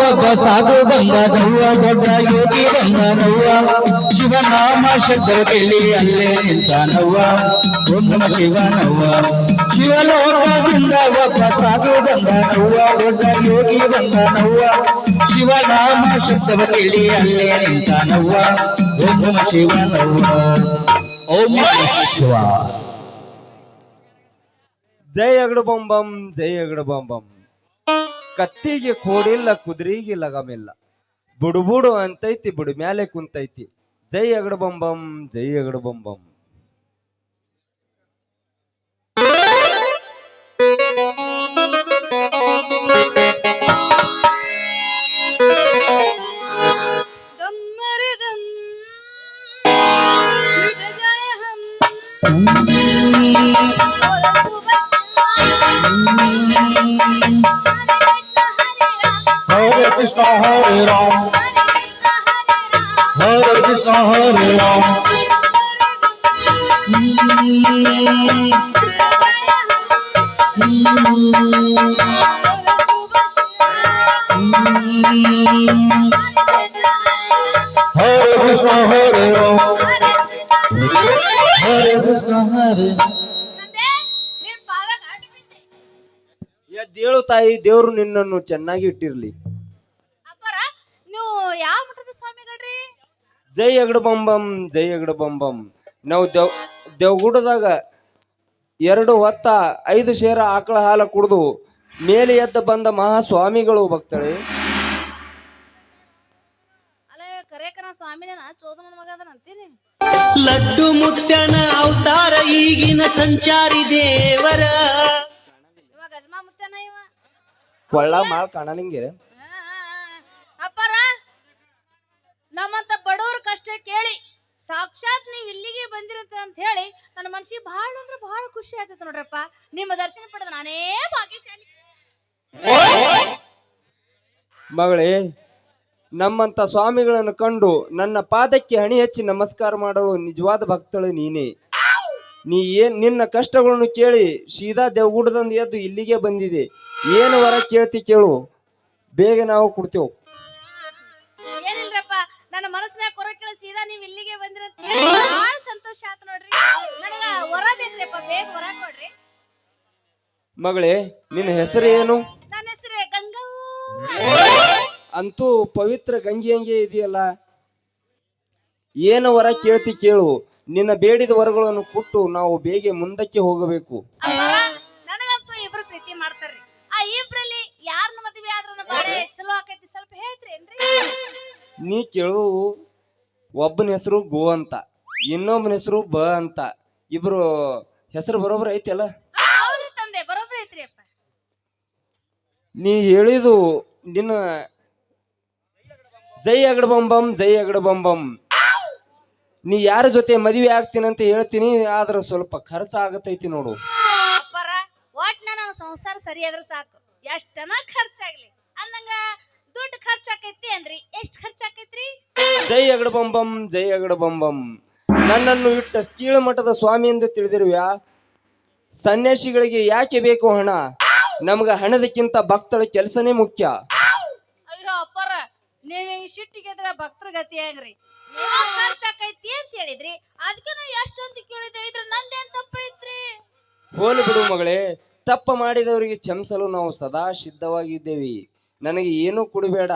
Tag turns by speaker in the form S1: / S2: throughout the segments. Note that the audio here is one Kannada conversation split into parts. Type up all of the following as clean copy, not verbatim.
S1: ಒಬ್ಬ ಸಾಧು ಬಂದ ನವ್ವ ದೊಡ್ಡ ಯೋಗಿ ಬಂದ ನವ್ವ ಶಿವನಾಮ ಶಬ್ದ ಕೇಳಿ ಅಲ್ಲೇ ನಿಂತ ನವ್ವ ಓಂ ನಮ ಶಿವ ನವ್ವ ಶಿವಲೋಕದಿಂದ ಒಬ್ಬ ಸಾಧು ಬಂದ ನವ್ವ ದೊಡ್ಡ ಯೋಗಿ ಬಂದ ನವ್ವ ಶಿವನಾಮ ಶಬ್ದ ಕೇಳಿ ಅಲ್ಲೇ ನಿಂತ ನವ್ವ ಓಂ ನಮ ಶಿವ ನವ್ವ ಓಂ ನಮ ಶಿವ.
S2: ಜೈ ಅಗಡು ಬೊಂಬಂ ಜೈ ಅಗಡು ಬೊಂಬಂ. ಕತ್ತಿಗೆ ಕೋಡಿಲ್ಲ ಕುದುರೆಗೆ ಲಗಮಿಲ್ಲ, ಬುಡು ಬುಡು ಅಂತೈತಿ ಬುಡು ಮ್ಯಾಲೆ ಕುಂತೈತಿ. ಜೈ ಅಗಡು ಬೊಂಬಂ ಜೈ ಅಗಡು ಬೊಂಬಂ.
S1: Hare Krishna Hare Ram Hare Krishna Hare Ram Hare Krishna Hare Ram Hare Krishna Hare
S2: ಎದ್ದೇಳು ತಾಯಿ, ದೇವ್ರು ನಿನ್ನನ್ನು ಚೆನ್ನಾಗಿ ಇಟ್ಟಿರ್ಲಿ.
S3: ನೀವು ಯಾವ ಮಠದ ಸ್ವಾಮಿಗಳ್ರಿ?
S2: ಜೈ ಅಗಡು ಬೊಂಬಂ ಜೈ ಅಗಡು ಬೊಂಬಂ. ನಾವು ದೇವಗುಡದಾಗ 2 ಹೊತ್ತ 5 ಸೇರ ಆಕಳ ಹಾಲ ಕುಡಿದು ಮೇಲೆ ಎದ್ದ ಬಂದ ಮಹಾಸ್ವಾಮಿಗಳು ಭಕ್ತಳೆ.
S3: ಅಲ್ಲ ಕರೇಕನ ಸ್ವಾಮಿನ ಚೋದನ ಮಗ ಅದನಂತೀರಿ.
S4: ಲಡ್ಡು ಮುತ್ತನ ಅವತಾರ ಈಗಿನ ಸಂಚಾರಿ ದೇವರ.
S3: ಇವ ಗಜಮಾ ಮುತ್ತನ ಇವ
S2: ಕೊಳ್ಳ ಮಾಳ ಕಾಣಲಿಂಗೆ.
S3: ಅಪ್ಪರ ನಮ್ಮಂತ ಬಡವ್ರ ಕಷ್ಟ ಕೇಳಿ ಸಾಕ್ಷಾತ್ ನೀವ್ ಇಲ್ಲಿಗೆ ಬಂದಿರತ್ತ ಅಂತ ಹೇಳಿ ನನ್ನ ಮನಸ್ಸಿಗೆ ಬಹಳ ಅಂದ್ರೆ ಬಹಳ ಖುಷಿ ಆಯ್ತದ ನೋಡ್ರಪ್ಪ. ನಿಮ್ಮ ದರ್ಶನ ಪಡೆದ ನಾನೇ ಭಾಗ್ಯಶಾಲಿ.
S2: ಮಗಳೇ, ನಮ್ಮಂತ ಸ್ವಾಮಿಗಳನ್ನು ಕಂಡು ನನ್ನ ಪಾದಕ್ಕೆ ಹಣಿ ಹಚ್ಚಿ ನಮಸ್ಕಾರ ಮಾಡಲು ನಿಜವಾದ ಭಕ್ತಳು ನೀನೇ. ನಿನ್ನ ಕಷ್ಟಗಳನ್ನು ಕೇಳಿ ಸೀದಾ ದೇವಗುಡದಿಂದ ಎದ್ದು ಇಲ್ಲಿಗೆ ಬಂದಿದೆ. ಏನು ವರ ಕೇಳ್ತಿ ಕೇಳು, ಬೇಗ ನಾವು ಕೊಡ್ತೇವೆ.
S3: ಏನಿಲ್ರಪ್ಪ, ನನ್ನ ಮನಸ್ಸಿನಾಗ ಕೊರ ಕೇಳಿ ಸೀದಾ ನೀವ್ ಇಲ್ಲಿಗೆ ಬಂದಿರತ್ತ ಬಹಳ ಸಂತೋಷ ಆಯ್ತು ನೋಡ್ರಿ. ನನಗ ವರ ಬೇಕ್ರಿಪ್ಪ, ಬೇಗ ವರ ಕೊಡ್ರಿ.
S2: ಮಗಳೇ, ನಿನ್ನ ಹೆಸರು ಏನು?
S3: ನನ್ನ ಹೆಸರು ಗಂಗಾ.
S2: ಅಂತೂ ಪವಿತ್ರ ಗಂಗೆ ಹಂಗೆ ಇದೆಯಲ್ಲ. ಏನು ವರ ಕೇಳ್ತಿ ಕೇಳು, ನಿನ್ನ ಬೇಡಿದ ವರಗಳನ್ನು ಕೊಟ್ಟು ನಾವು ಬೇಗ ಮುಂದಕ್ಕೆ ಹೋಗಬೇಕು.
S3: ನನಗಂತೂ ಇಬ್ರು ಪ್ರೀತಿ ಮಾಡ್ತಾರ್ರಿ. ಆ ಇಬ್ರಲ್ಲಿ ಯಾರನ್ನ ಮದುವೆ ಆದ್ರೂ ಬಾಳೆ ಚಲೋ ಆಕೈತಿ, ಸ್ವಲ್ಪ ಹೇಳ್ತೀರೇನ್ರಿ?
S2: ನೀ ಕೇಳು, ಒಬ್ಬನ ಹೆಸರು ಗೋ ಅಂತ, ಇನ್ನೊಬ್ಬನ ಹೆಸರು ಬ ಅಂತ. ಇಬ್ರು ಹೆಸರು ಬರೋಬ್ಬರ ಐತಿಯಲ್ಲ?
S3: ಹೌದ್ರಿ ತಂದೆ, ಬರೋಬ್ಬರ ಐತ್ರಿ ಅಪ್ಪ.
S2: ನೀ ಹೇಳಿದು ನಿನ್ನ ಜೈ ಅಗಡ ಬಂಬಂ ಜೈ ಅಗಡ ಬಂಬಂ. ನೀ ಯಾರ ಜೊತೆ ಮದುವೆ ಆಗ್ತೀನಂತ ಹೇಳ್ತೀನಿ, ಆದ್ರೆ ಸ್ವಲ್ಪ ಖರ್ಚು ಆಗತೈತಿ ನೋಡು.
S3: ಅಪ್ಪರ ಒಟ್ನ ನನ್ನ ಸಂಸಾರ ಸರಿ ಆದ್ರೆ ಸಾಕು, ಎಷ್ಟನ ಖರ್ಚಾಗ್ಲಿ ಅಂದಂಗ ದುಡ್ಡು ಖರ್ಚಾಕೈತಿ ಅಂದ್ರಿ. ಎಷ್ಟ್ ಖರ್ಚಾಕೈತ್ರಿ?
S2: ಜೈ ಅಗಡ ಬಂಬಂ ಜೈ ಅಗಡ ಬಂಬಂ. ನನ್ನನ್ನು ಇಟ್ಟ ಕೀಳು ಮಠದ ಸ್ವಾಮಿ ಎಂದು ತಿಳಿದಿರುವ್ಯಾ? ಸನ್ಯಾಸಿಗಳಿಗೆ ಯಾಕೆ ಬೇಕು ಹಣ? ನಮ್ಗ ಹಣದಕ್ಕಿಂತ ಭಕ್ತರ ಕೆಲಸನೇ ಮುಖ್ಯ.
S3: ಅಯ್ಯೋ ಅಪ್ಪರ, ನೀವ್ ಹಿಂಗ್ ಸಿಟ್ಟಿಗೆದ್ರ ಭಕ್ತರ ಗತಿ ಹೆಂಗ್ರಿ? ಖರ್ಚಾಕೈತಿ ಅಂತ ಹೇಳಿದ್ರಿ, ಅದಕ್ಕೆ ನಾವು ಎಷ್ಟು ಅಂತ ಕೇಳಿದ್ವಿ. ಇದ್ರ ನಂದೇನ್ ತಪ್ಪೈತ್ರಿ?
S2: ಹೋಲಿ ಬಿಡು ಮಗಳೇ, ತಪ್ಪ ಮಾಡಿದವರಿಗೆ ಕ್ಷಮಿಸಲು ನಾವು ಸದಾ ಸಿದ್ಧವಾಗಿದ್ದೇವೆ. ನನಗೆ ಏನೂ ಕೊಡಬೇಡ,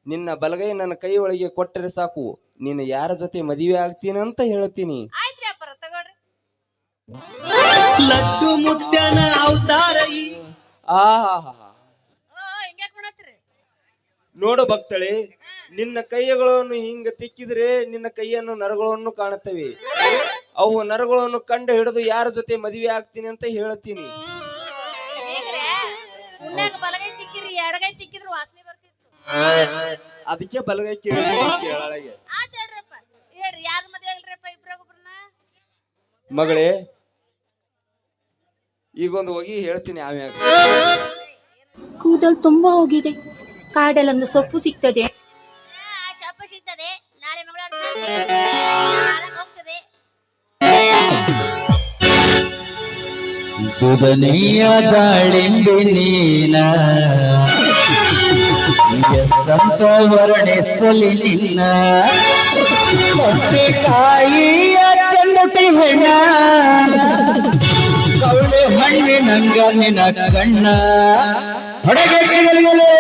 S2: ನಿನ್ನ ಬಲಗೈ ನನ್ನ ಕೈ ಒಳಗೆ ಕೊಟ್ಟರೆ ಸಾಕು. ನೀನು ಯಾರ ಜೊತೆ ಮದುವೆ ಆಗ್ತೀನಂತ ಹೇಳ್ತೀನಿ.
S3: ಆಯ್ತ್ರಿ ಅಪ್ಪರ, ತಗೊಳ್ರಿ.
S4: ಲಡ್ಡು ಮುತ್ತನ ಅವತಾರ.
S3: ಹಿಂಗ್ಯಾಕ್ ಮಾಡತ್ತೀರಿ?
S2: ನೋಡು ಭಕ್ತಳೆ, ನಿನ್ನ ಕೈಗಳನ್ನು ಹಿಂಗ ತಿಕ್ಕಿದ್ರೆ ನಿನ್ನ ಕೈಯನ್ನು ನರಗಳನ್ನು ಕಾಣುತ್ತವೆ. ಅವು ನರಗಳನ್ನು ಕಂಡು ಹಿಡಿದು ಯಾರ ಜೊತೆ ಮದುವೆ ಆಗ್ತೀನಿ ಅಂತ ಹೇಳ್ತೀನಿ.
S3: ಬಲಗೈ ತಿಕ್ಕಿರಿ, ಎಡಗೈ ತಿಕ್ಕಿದ್ರು ವಾಸನೆ ಬರ್ತಿತ್ತು.
S2: ಅದಕ್ಕೆ ಬಲಗೈ ಕೇಳಿ ಕೇಳಾಳಗೆ.
S3: ಆತ್ ಹೇಳ್ರಪ್ಪ, ಹೇಳ್ರಿ ಯಾರ ಮದುವೆ ಆಗ್ಲ್ರಪ್ಪ ಇಬ್ರಾಗೊಬ್ರನ್ನ?
S2: ಮಗಳೇ, ಈಗೊಂದು ಹೋಗಿ ಹೇಳ್ತೀನಿ ಆಮ್ಯಾಗ.
S5: ಕೂದಲು ತುಂಬಾ ಹೋಗಿದೆ, ಕಾಡಲ್ಲೊಂದು ಸೊಪ್ಪು ಸಿಗ್ತದೆ.
S3: ಸೊಪ್ಪು ಸಿಗ್ತದೆ, ನಾಳೆ ಮಂಗಳವಾರ ಹೋಗ್ತದೆ.
S1: ತುದನೆಯ ದಾಳಿಂಬೆ ನೀನ ಎಷ್ಟಂತ ವರ್ಣಿಸಲಿ ನಿನ್ನ ಕಾಯಿಯ ಚಂದತಿ ಹೆಣ್ಣ ಕವಳೆ ಹಣ್ಣಿನಂಗ ನಿನ್ನ ಕಣ್ಣ ಹೊಡಗೆ ಚಿಗಲಿಗಲೇ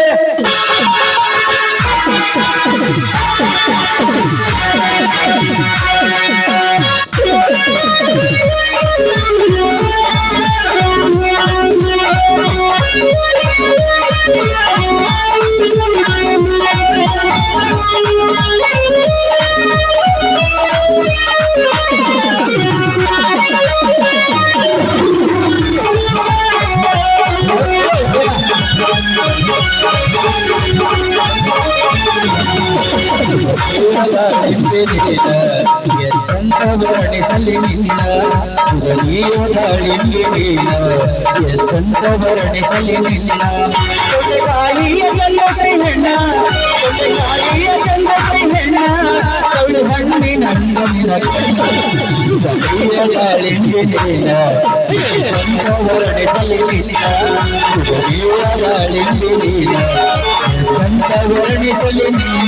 S1: ಎಷ್ಟಂತ ವರ್ಣಿಸಲಿ ನಿನ್ನ ಎಷ್ಟಂತ ವರ್ಣಿಸಲಿ ನಿನ್ನ ಕಾಯಿಯ ಗಂಗೈ ಹೆಣ್ಣ ಕಾಯಿಯ ಗಂಗೈ ಹೆಣ್ಣ ಕವಳು ಹಣ್ಣಿನ ನಿನ್ನ ಕೈಯ ಗಾಳಿಂಗೆ ನೀನ ಎಷ್ಟಂತ ವರ್ಣಿಸಲಿ ನಿನ್ನ ಗಾಳಿಂಗೆ ನೀನ ಎಷ್ಟಂತ ವರ್ಣಿಸಲಿ ನಿನ್ನ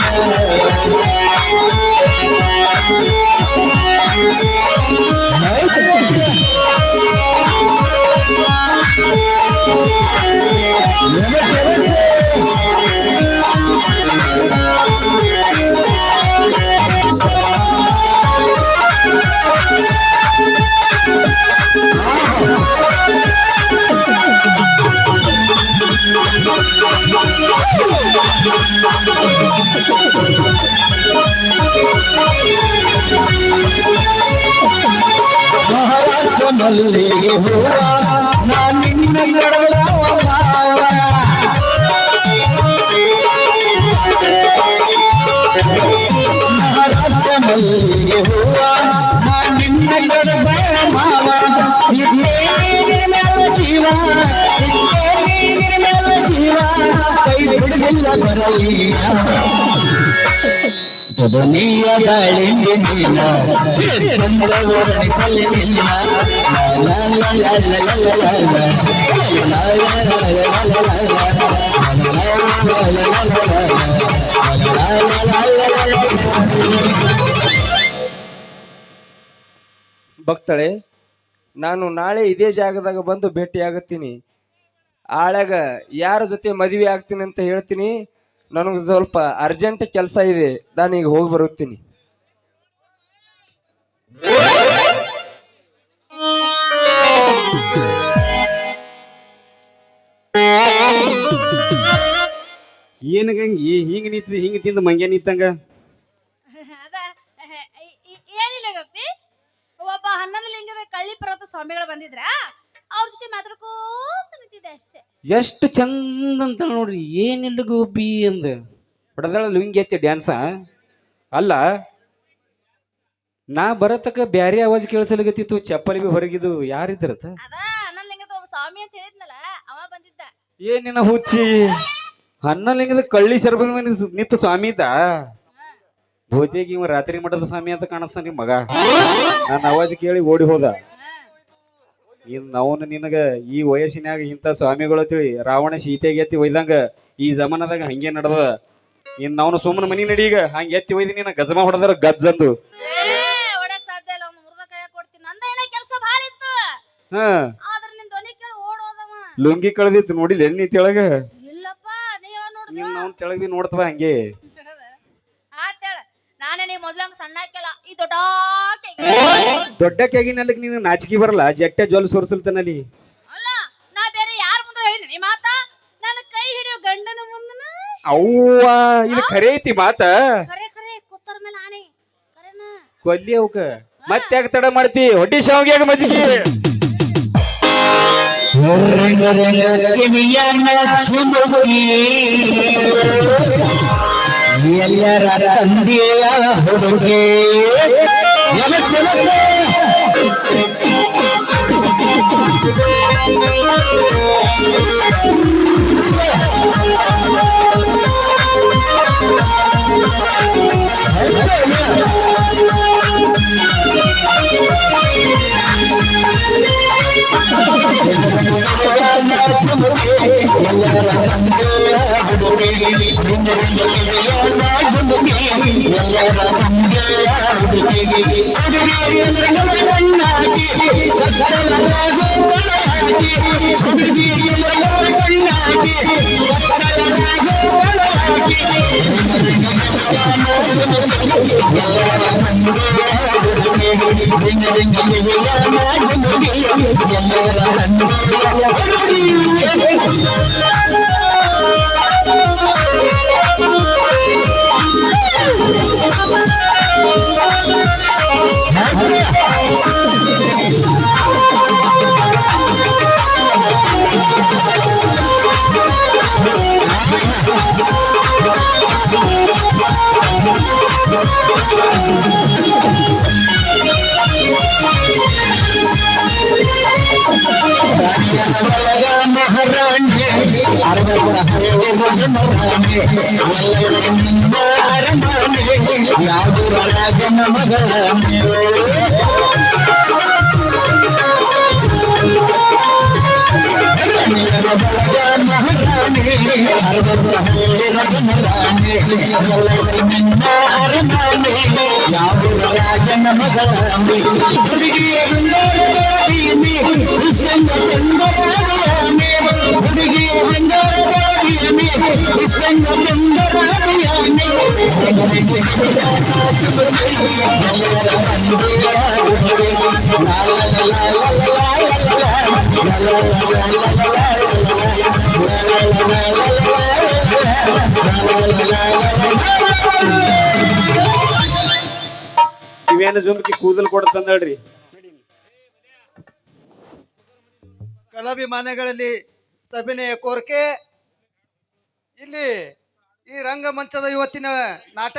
S1: ಮಹಾರಾಷ್ಟ್ರ ಮಲ್ಲಿಗೆ ಹೂವ ನಾನು ನಿನ್ನ ಕಡಲ ಮಹಾರಾಷ್ಟ್ರ ಮಲ್ಲಿಗೆ ಹೂವ ನಾನು ನಿನ್ನ ಕಡಲ ಮಾವ ಜೀವ ಜೀವ ಕೈ ಬಿಡಲಿಲ್ಲ ಬರಲಿ ಧ್ವನಿಯ ಗಾಳಿಂಗೆ ನೀನ ಎಷ್ಟಂತ ವರ್ಣಿಸಲಿ ನಿನ್ನ
S2: ಭಕ್ತಳೆ, ನಾನು ನಾಳೆ ಇದೇ ಜಾಗದಾಗ ಬಂದು ಭೇಟಿಯಾಗುತ್ತೀನಿ. ಆಳಾಗ ಯಾರ ಜೊತೆ ಮದುವೆ ಆಗ್ತೀನಿ ಅಂತ ಹೇಳ್ತೀನಿ. ನನಗೆ ಸ್ವಲ್ಪ ಅರ್ಜೆಂಟ್ ಕೆಲಸ ಇದೆ, ನಾನೀಗ ಹೋಗಿ ಬರುತ್ತೀನಿ.
S6: ಏನ ಗಂಗಿ ಹಿಂಗ ನಿಂತ ಹಿಂಗ ತಿಂದ ಮಂಗ್ಯ ನಿಂತಂಗ
S3: ಅದ ಏನಿಲ್ಲ ಗಪ್ಪಿ, ಒಬ್ಬ 11 ಲಿಂಗದ ಕಳ್ಳಿ ಪರ್ವತ ಸ್ವಾಮಿಗಳು ಬಂದಿದ್ರ, ಅವ್ರ ಜೊತೆ ಮಾತಾಡ್ಕೋತ ನಿಂತಿದ್ದೆ ಅಷ್ಟೇ.
S6: ಎಷ್ಟು ಚಂದ ಅಂತ ನೋಡ್ರಿ. ಏನಿಲ್ಲ ಗೋಪಿ ಅಂದ ಹೊಡೆದಳ ಲುಂಗಿ ಎತ್ತಿ ಡ್ಯಾನ್ಸ. ಅಲ್ಲ ನಾ ಬರತಕ್ಕ ಬ್ಯಾರೆ ಆವಾಜ್ ಕೇಳಿಸಲಿಗತ್ತಿತ್ತು, ಚಪ್ಪಲಿ ಬಿ ಹೊರಗಿದು. ಯಾರಿದ್ರತ?
S3: ಅದ 11 ಲಿಂಗದ ಒಬ್ಬ ಸ್ವಾಮಿ ಅಂತ ಹೇಳಿದ್ನಲ್ಲ, ಅವ ಬಂದಿದ್ದ.
S6: ಏನಿನ ಹುಚ್ಚಿ 11 ಲಿಂಗದ ಕಳ್ಳಿ ಶರಬ ನಿಂತ ಸ್ವಾಮಿ ಇದ್ದ. ಬಹುತೇಕ ಇವ ರಾತ್ರಿ ಮಠದ ಸ್ವಾಮಿ ಅಂತ ಕಾಣಿಸ್ತಾನ ನಿಮ್ಮ ಮಗ. ನನ್ನ ಆವಾಜ್ ಕೇಳಿ ಓಡಿ ಹೋದ. ಅವನು ನಿನಗ ಈ ವಯಸ್ಸಿನಾಗ ಇಂಥ ಸ್ವಾಮಿಗಳು ತಿಳಿ ರಾವಣ ಸೀತೆಗೆ ಎತ್ತಿ ಒಯ್ದಂಗ ಈ ಜಮಾನದಾಗ ಹಂಗೆ ನಡೆದ. ಇನ್ ಅವನು ಸುಮ್ಮನ ಮನಿ ನಡಿ, ಈಗ ಹಂಗ ಎತ್ತಿ ಒಯ್ದಿ ನೀನ ಗಜಮ ಹೊಡೆದ್ರ ಗಜ್ಜಂದು
S3: ಒಡಕ್ ಸಾಧ್ಯ ಇಲ್ಲ, ಅವ್ನು ಮುರ್ದ ಕೈ ಕೊಡ್ತೀನಿ. ನಂದ ಏನ ಕೆಲಸ ಭಾಳ ಇತ್ತು, ಆದ್ರ ನಿನ್ ಧ್ವನಿ ಕೇಳಿ ಓಡೋದವ.
S6: ಲುಂಗಿ ಕಳೆದಿತ್ತು ನೋಡಿಲ್ಲ ನೀ ತೆಳಗ?
S3: ಇಲ್ಲಪ್ಪ, ನೀವ ನೋಡಿದ್ವ.
S6: ನೀನ್ ಅವ್ನ ತೆಳಗ ಬಿ ನೋಡ್ತವ ಹಂಗೆ.
S3: ಆತೇಳ, ನಾನೇ ನೀ ಮೊದ್ಲಂಗ ಸಣ್ಣ ಹಾಕಲ್ಲ, ಈ ದೊಡ್ಡ
S6: ದೊಡ್ಡ ಕೆಗಿನಲ್ಲಿಗೆ ನೀನು ನಾಚಿಕೆ ಬರಲ್ಲ, ಜಟ್ಟೆ ಜೊಲ್ ಸೋರ್ಸಲ್ತನಲ್ಲಿ.
S3: ಅಲ್ಲ, ನಾ ಬೇರೆ ಯಾರ ಮುಂದೆ ಹೇಳಿ ನೀ ಮಾತ, ನನ್ನ ಕೈ ಹಿಡಿಯೋ ಗಂಡನ ಮುಂದನ
S6: ಅವ್ವ ಇಲ್ಲಿ ಖರೆ ಐತಿ ಮಾತ.
S3: ಖರೆ ಖರೆ ಕುತ್ತರ ಮೇಲೆ ಆಣೆ ಖರೇನ.
S6: ಕೊಲ್ಲಿ ಅವಕ ಮತ್ತೆ ಯಾಕೆ ತಡ ಮಾಡ್ತಿ? ಹೊಡ್ಡಿ ಶಾವಿಗೆ ಮಜ್ಜಿಗೆ
S1: ರಂಗ ರಂಗ ಕಿವಿಯನ್ನ ಚುಮುಕಿ ಎಲ್ಲರ ತಂದೆಯ ಹುಡುಗೆ ಎಲ್ಲರ ತಂದೆಯ ಹುಡುಗೆ ಮಹಾರಾಣಿ ಅರಮನೆ ಯಾವುದು ರಾಜನ ಮಗಳ ಮಹಾರಾಣಿ ಅರಮನೆ ಯಾವುದು ರಾಜನ ಮಗಳ ಹುಡುಗಿಯ
S6: ಇವೇನು ಜುಮ್ಕಿ ಕೂದಲು ಕೊಡ್ತಂದಳ್ರಿ.
S7: ಕಲಾಭಿಮಾನಿಗಳಲ್ಲಿ ಸಭಿನಯ ಕೋರಿಕೆ. ಇಲ್ಲಿ ಈ ರಂಗಮಂಚದ ಇವತ್ತಿನ ನಾಟಕ